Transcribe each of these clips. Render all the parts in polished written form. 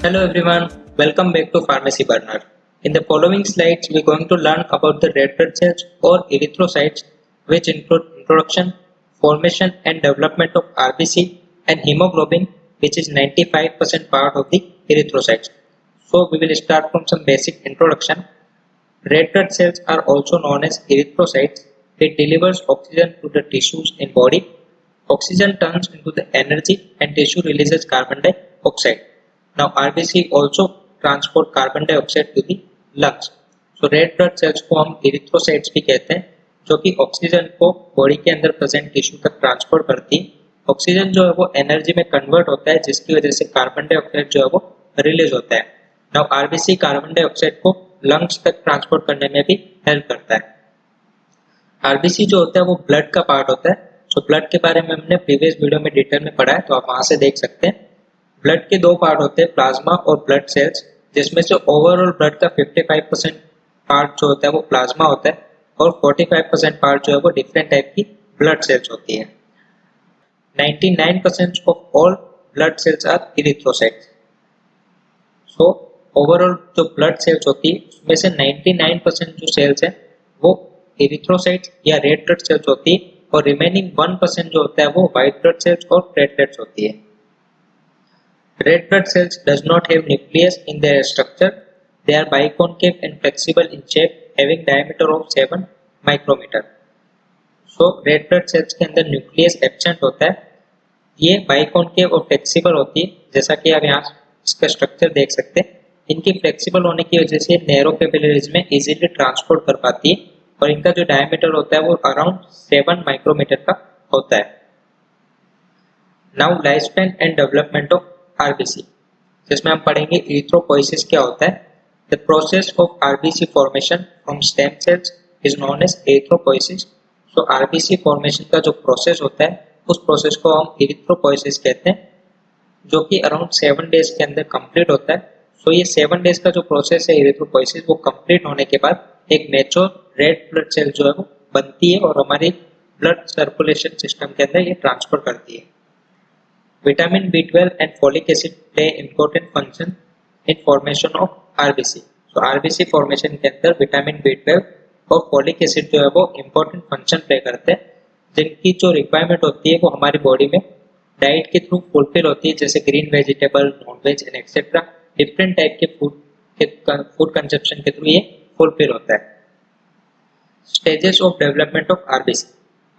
Hello everyone, welcome back to Pharmacy Burner. In the following slides, we are going to learn about the red blood cells or erythrocytes, which include introduction, formation and development of RBC and hemoglobin, which is 95% part of the erythrocytes. So we will start from some basic introduction. Red blood cells are also known as erythrocytes. It delivers oxygen to the tissues in body. Oxygen turns into the energy and tissue releases carbon dioxide. Now RBC also transport carbon dioxide to the lungs. So red blood cells को हम erythrocytes भी कहते हैं, जो कि oxygen को body के अंदर प्रेजेंट टिश्यू तक ट्रांसपोर्ट करती है. ऑक्सीजन जो है वो एनर्जी में कन्वर्ट होता है, जिसकी वजह से कार्बन डाइऑक्साइड जो है वो रिलीज होता है. नाउ आरबीसी कार्बन डाइऑक्साइड को लंग्स तक ट्रांसपोर्ट करने में भी हेल्प करता है. आरबीसी जो होता है वो ब्लड का पार्ट होता है. सो ब्लड के बारे में हमने प्रीवियस वीडियो में डिटेल में पढ़ा है, तो आप वहां से देख सकते हैं. ब्लड के दो पार्ट होते हैं, प्लाज्मा और ब्लड सेल्स, जिसमें से ओवरऑल ब्लड का 55% पार्ट जो होता है वो प्लाज्मा होता है और 45% पार्ट जो है वो डिफरेंट टाइप की ब्लड सेल्स होती है. 99% of all blood cells are erythrocytes. So overall जो ब्लड सेल्स होती है उसमें से 99% जो सेल्स है वो इरिथ्रोसाइट्स या रेड ब्लड सेल्स होती है, और रिमेनिंग 1% जो होता है वो व्हाइट ब्लड सेल्स और प्लेटलेट्स होती है. Red blood cells does not have nucleus in their structure. They are biconcave and flexible in shape, having diameter of 7 micrometer. So red blood cells के अंदर न्यूक्लियस एब्सेंट होता है. ये बाइकॉन्केव और flexible होती है, जैसा कि आप यहाँ इसका स्ट्रक्चर देख सकते हैं. इनकी फ्लेक्सिबल होने की वजह से नैरो कैपिलरीज में इजीली ट्रांसपोर्ट कर पाती है, और इनका जो डायमीटर होता है वो अराउंड 7 माइक्रोमीटर का होता है. Now life span and development of RBC, जिसमें हम पढ़ेंगे इरिथ्रोपोइसिस क्या होता है. The process of RBC formation from stem cells is known as erythropoiesis. So RBC formation का जो प्रोसेस होता है उस प्रोसेस को हम इरिथ्रोपोइसिस कहते हैं, जो कि अराउंड 7 डेज के अंदर कंप्लीट होता है. सो ये 7 डेज का जो प्रोसेस है इरिथ्रोपोइसिस, वो कंप्लीट होने के बाद एक मैच्योर रेड ब्लड सेल जो है वो बनती है और हमारी ब्लड सर्कुलेशन सिस्टम के अंदर ये ट्रांसफर करती है. Vitamin B12 and folic acid play important function in formation of RBC. So RBC formation के अंदर विटामिन B12 और folic acid जो है वो important function play करते हैं, जिनकी जो रिक्वायरमेंट होती है वो हमारी बॉडी में डाइट के थ्रू फुलफिल होती है, जैसे green vegetable, non veg and etcetera. Different type के फूड कंजप्शन के थ्रू ये फुलफिल होता है. Stages of development of RBC.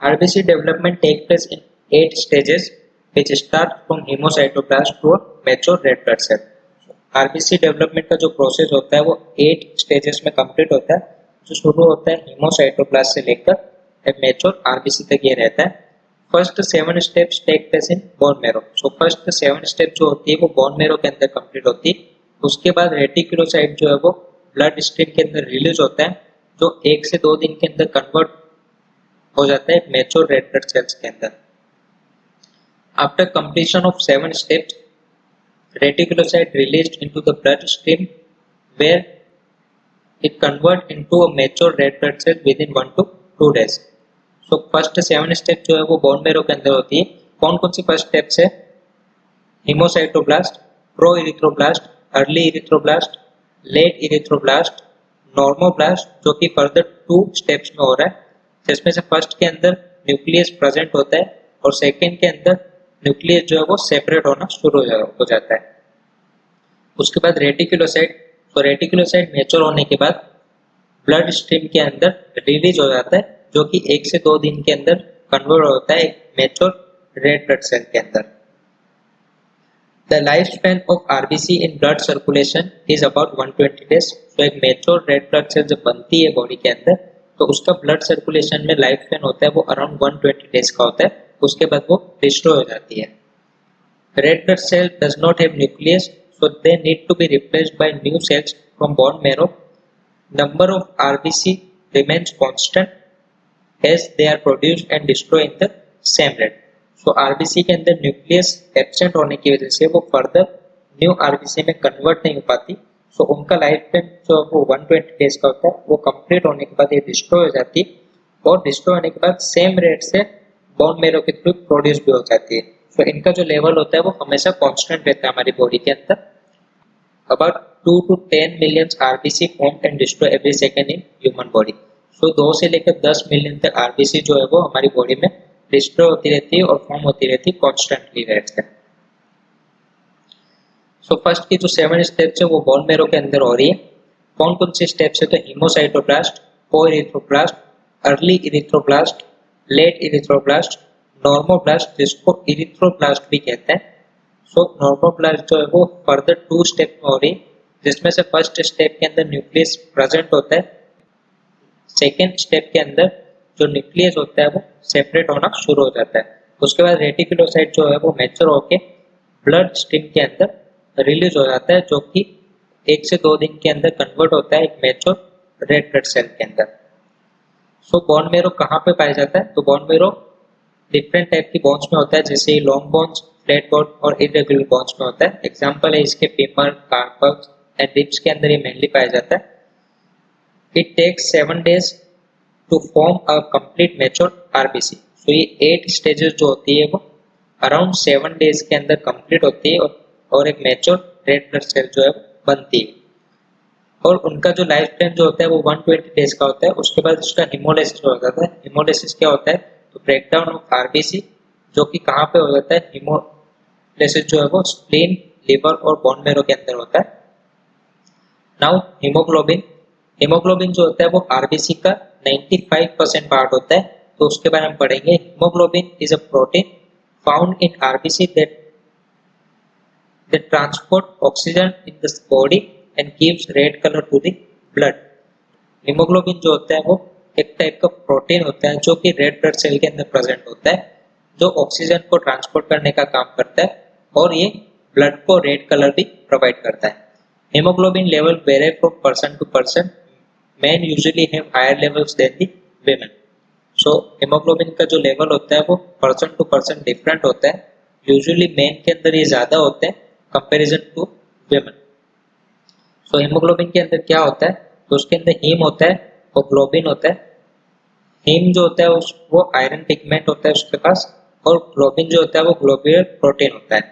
RBC development take place in 8 stages which start from hemocytoplasm to a mature red blood cell. RBC development का जो process होता है वो 8 स्टेजेस में कंप्लीट होता है, जो शुरू होता है हीमोसाइटोप्लाज्म से लेकर मैच्योर आरबीसी तक ये रहता है. First 7 steps take place in bone marrow. So first 7 step जो होती है वो बोन मैरो के अंदर कंप्लीट होती है. उसके बाद रेटिकुलोसाइट जो है वो ब्लड स्ट्रीम के अंदर रिलीज होता है, जो 1 से 2 दिन के अंदर कन्वर्ट हो जाता है मैच्योर रेड ब्लड सेल्स के अंदर. After completion of 7 steps, reticulocyte released into the bloodstream, where it convert into a mature red blood cell within 1 to 2 days. So first 7 steps जो है वो बोन मैरो के अंदर होती है. कौन कौन सी फर्स्ट स्टेप्स है? Haemocytoblast, pro erythroblast, early erythroblast, late erythroblast, normoblast, जो कि फर्दर 2 स्टेप्स में हो रहा है, जिसमें से फर्स्ट के अंदर न्यूक्लियस प्रेजेंट होता है और सेकेंड के अंदर न्यूक्लियस जो है वो सेपरेट होना शुरू हो जाता है. उसके बाद रेटिकुलोसाइट. तो रेटिकुलोसाइट मैच्योर होने के बाद ब्लड स्ट्रीम के अंदर रिलीज हो जाता है, जो कि 1 से 2 दिन के अंदर कन्वर्ट होता है एक मैच्योर रेड ब्लड सेल के अंदर. The life span of RBC in blood circulation is about 120 days. तो एक मैच्योर रेड ब्लड सेल जब बनती है बॉडी के अंदर, तो उसका ब्लड सर्कुलेशन में लाइफ स्पैन होता है वो अराउंड 120 डेज का होता है. उसके बाद वो डिस्ट्रॉय हो जाती है. Red blood cell does not have nucleus, so they need to be replaced by new cells from bone marrow. Number of RBC remains constant as they are produced and destroy in the same rate. So RBC के अंदर nucleus absent होने की वजह से वो further new RBC में convert नहीं हो पाती. सो उनका लाइफ स्पैन जो वो 120 डेज का होता है, वो कंप्लीट होने के बाद ये डिस्ट्रॉय हो जाती है, और डिस्ट्रॉय होने के बाद सेम रेट से बोन मैरो के थ्रू प्रोड्यूस भी हो जाती है. तो इनका जो लेवल होता है वो हमेशा कांस्टेंट रहता है हमारी बॉडी के अंदर. about 2 to 10 million RBC form and destroy every second in human body. So 2 से लेकर 10 मिलियन तक RBC जो है वो हमारी बॉडी में डिस्ट्रॉय होती रहती है और फॉर्म होती रहती है कॉन्स्टेंटली रहते हैं. सो फर्स्ट की जो 7 स्टेप्स है वो बोन मैरो के अंदर हो रही है. कौन कौन से स्टेप्स है तो haemocytoblast, proerythroblast, early erythroblast, late erythroblast, normoblast जिसको इरिथ्रोब्लास्ट भी कहते हैं. सो नॉर्मोब्लास्ट जो है वो फर्दर 2 स्टेप में हो रही है, जिसमें से फर्स्ट स्टेप के अंदर न्यूक्लियस प्रेजेंट होता है. सेकेंड स्टेप के अंदर जो न्यूक्लियस होता है वो सेपरेट होना शुरू हो जाता है. उसके बाद रेटिकुलोसाइट जो है वो मैच्योर होके ब्लड स्ट्रीम के अंदर रिलीज हो जाता है, जो कि 1 से 2 दिन के अंदर कन्वर्ट होता है एक मैच्योर रेड ब्लड सेल के अंदर. सो बोन मैरो कहाँ पे पाया जाता है तो बोन मैरो डिफरेंट टाइप की बोन्स में होता है, जैसे लॉन्ग बोन्स, फ्लैट बोन और इरेगुलर बोन्स में होता है. एग्जांपल है इसके फीमर, कार्पस एंड रिब्स के अंदर ये मेनली पाया जाता है. It takes 7 days to form a complete mature RBC. So ये 8 स्टेजेस जो होती है वो अराउंड 7 days के अंदर कंप्लीट होती है और एक मैच्योर रेड ब्लड सेल जो है बनती है. और उनका जो लाइफ टाइम जो होता है वो 120 days का होता है. उसके बाद उसका हिमोलाइसिस हो जाता है. हिमोलाइसिस क्या होता है तो ब्रेकडाउन ऑफ आरबीसी, जो कि कहाँ पे हो जाता है, हिमोलाइसिस जो है वो स्प्लीन, लिवर और बोन मैरो के अंदर होता है. Now haemoglobin. हीमोग्लोबिन जो होता है वो आरबीसी का 95% पार्ट होता है, तो उसके बारे में पढ़ेंगे. Haemoglobin is a protein found in RBC that transport oxygen in the body and gives red colour to the blood. Haemoglobin जो होता है वो एक टाइप का प्रोटीन होता है जो कि रेड ब्लड सेल के अंदर प्रेजेंट होता है, जो ऑक्सीजन को ट्रांसपोर्ट करने का काम करता है और ये ब्लड को रेड कलर भी प्रोवाइड करता है. Haemoglobin level vary from person to person. Men usually have higher levels than the women. So hemoglobin का जो लेवल होता है वो पर्सन टू पर्सन डिफरेंट होता है. यूजुअली मेन के अंदर ये ज्यादा होते हैं comparison to women. So haemoglobin के अंदर क्या होता है तो उसके अंदर हीम होता है और ग्लोबिन होता है. हीम जो होता है वो आयरन पिगमेंट होता है उसके पास, और ग्लोबिन जो होता है वो ग्लोब्यूलर प्रोटीन होता है.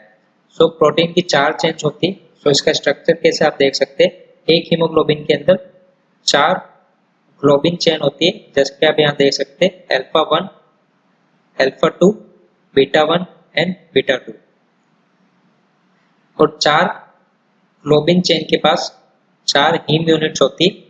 सो प्रोटीन की 4 चेन्स होती है. सो इसका स्ट्रक्चर कैसे आप देख सकते हैं, एक हीमोग्लोबिन के अंदर 4 ग्लोबिन चेन होती है, जैसे कि आप यहाँ देख सकते हैं alpha 1, alpha 2, beta 1 and beta 2. और 4 ग्लोबिन चेन के पास 4 हीम यूनिट्स होती है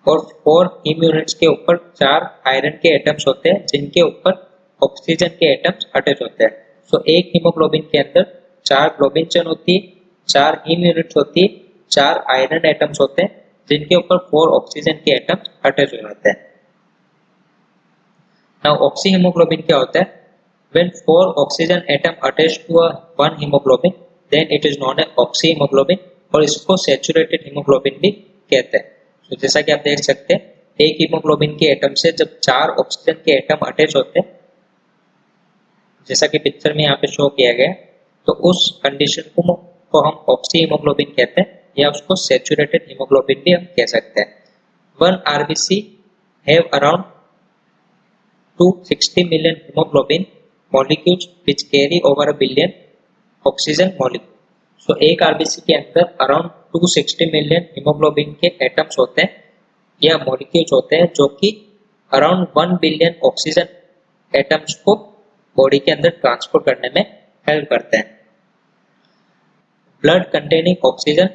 और 4 हीम यूनिट्स के ऊपर 4 आयरन के एटम्स होते हैं जिनके ऊपर ऑक्सीजन के एटम्स अटैच होते हैं. सो एक हीमोग्लोबिन के अंदर 4 ग्लोबिन चेन होती है, 4 हीम यूनिट्स होती है, 4 आयरन एटम्स होते हैं जिनके ऊपर 4 ऑक्सीजन के एटम्स अटैच हो जाते हैं. नाउ ऑक्सी हीमोग्लोबिन क्या होता है, when 4 oxygen atom attach to one haemoglobin then it is known as oxy haemoglobin, और इसको सैचुरेटेड हीमोग्लोबिन भी कहते हैं. तो जैसा कि आप देख सकते हैं एक हीमोग्लोबिन के एटम से जब 4 ऑक्सीजन के एटम अटैच होते हैं, जैसा कि पिक्चर में यहाँ पे शो किया गया, तो उस कंडीशन को हम ऑक्सी हीमोग्लोबिन कहते हैं या उसको सैचुरेटेड हीमोग्लोबिन भी हम कह सकते हैं. 1 RBC have around 260 million haemoglobin molecules which carry over 1 billion oxygen molecule. So एक आरबीसी के अंदर अराउंड 260 मिलियन हीमोग्लोबिन के एटम्स होते हैं या मॉलिक्यूल्स होते हैं जो कि अराउंड 1 बिलियन ऑक्सीजन एटम्स को बॉडी के अंदर ट्रांसपोर्ट करने में हेल्प करते हैं. Blood containing oxygen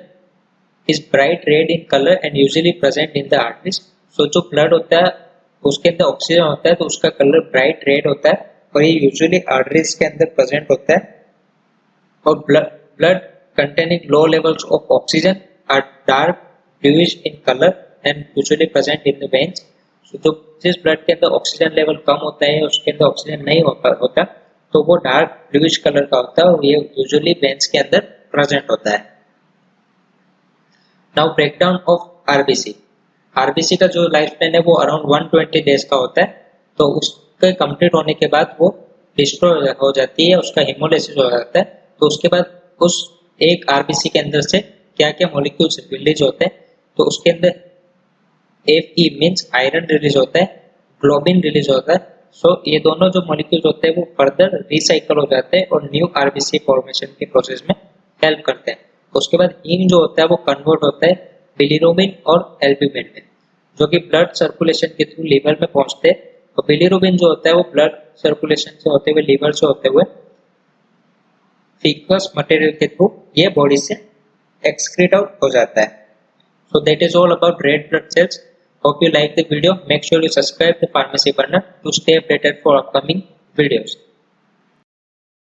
is bright red in color and usually present in the arteries. So जो blood होता है उसके अंदर ऑक्सीजन होता है तो उसका कलर ब्राइट रेड होता है और ये यूजुअली आर्टरीज के अंदर प्रेजेंट होता है. और blood containing low levels of oxygen are dark bluish in color and usually present in the veins. So जो जिस ब्लड के अंदर ऑक्सीजन लेवल कम होता है उसके अंदर ऑक्सीजन नहीं होता तो वो डार्क ब्लूइश कलर का होता है और ये यूजुअली वेन्स के अंदर प्रेजेंट होता है. Now breakdown of RBC. RBC का जो लाइफ स्पैन है वो अराउंड 120 days का होता है, तो उसके कंप्लीट होने के बाद वो डिस्ट्रॉय हो जाती है, उसका हिमोलाइसिस हो जाता है. तो उसके बाद उस एक आरबीसी के अंदर से क्या क्या मॉलिक्यूल्स रिलीज होते हैं, तो उसके अंदर Fe मीन्स आयरन रिलीज होता है, ग्लोबिन रिलीज होता है. सो ये दोनों जो मॉलिक्यूल्स होते हैं वो फर्दर रिसाइकल हो जाते हैं और न्यू आरबीसी फॉर्मेशन के प्रोसेस में हेल्प करते हैं. उसके बाद हीम जो होता है वो कन्वर्ट होता है बिलिरुबिन और एल्ब्यूमिन में, जो कि ब्लड सर्कुलेशन के थ्रू लीवर में पहुंचते हैं। और बिलिरुबिन जो होता है वो ब्लड सर्कुलेशन से होते हुए लीवर से होते हुए फीकस मटेरियल के थ्रू ये बॉडी से एक्सक्रीट आउट हो जाता है। So that is all about red blood cells. Hope you like the video. Make sure you subscribe to Pharmacy Partner to stay updated for upcoming videos.